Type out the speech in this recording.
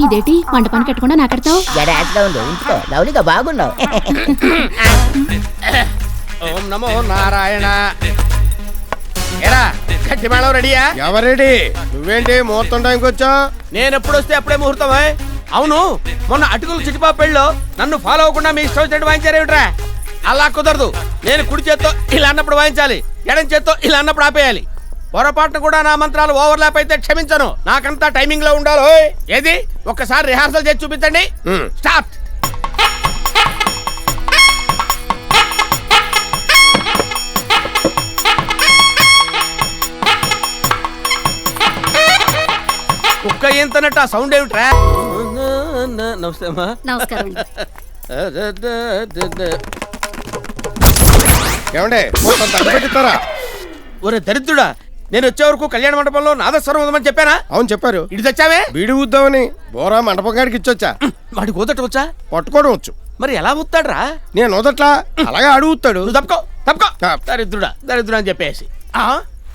ఇదేంటి వంట పని కట్టకుండా నాకెడతావు? జడాస్గా ఉండు, ఉంచుకో. లవ్లీగా బాగున్నావు. ఓం నమో నారాయణ. ఎరా గట్టి మేళం రెడీయా? ఎవరెడీ? నువ్వేంటి ముహూర్తం టైంకి వచ్చావు? నేను ఎప్పుడు వస్తే అప్పుడే ముహూర్తమే. అవును, మొన్న అటుకులు చిటిపాప పెళ్ళిలో నన్ను ఫాలో అవ్వకుండా మీ ఇష్టం వచ్చినట్టు వాయించారేమిట్రా? అలా కుదరదు. నేను కుడి చేత్తో ఇలా అన్నప్పుడు వాయించాలి, ఎడం చేత్తో ఇలా అన్నప్పుడు ఆపేయాలి. పొరపాటును కూడా నా మంత్రాలు ఓవర్లాప్ అయితే క్షమించను. నాకంతా టైమింగ్ లో ఉండాలి. ఏది ఒక్కసారి రిహార్సల్ చేసి చూపించండి. స్టార్ట్. కుక్క ఏంతనట్టు ఆ సౌండ్ ఏమిట్రా? నమస్తే అమ్మా. నమస్కారం. ఏమండే మొత్తం తగ్గిపెట్టిస్తారా? ఒరే దరిద్రుడా, నేను వచ్చే వరకు కళ్యాణ మండపంలో నాదస్వరం ఉందని చెప్పానా? అవును చెప్పారు. ఇటు తెచ్చావే? బీడి ఊద్దామని బోరా మండపం కాడికి ఇచ్చొచ్చా. వాడి కూదట వచ్చా? పట్టుకోవడం వచ్చు. మరి ఎలా ఊతాడ్రా? నేను వదట్లా, అలాగే అడుగుతాడు. నువ్వు తప్పుకో తప్పుకో. దరిద్రుడా దరిద్రుడా అని చెప్పేసి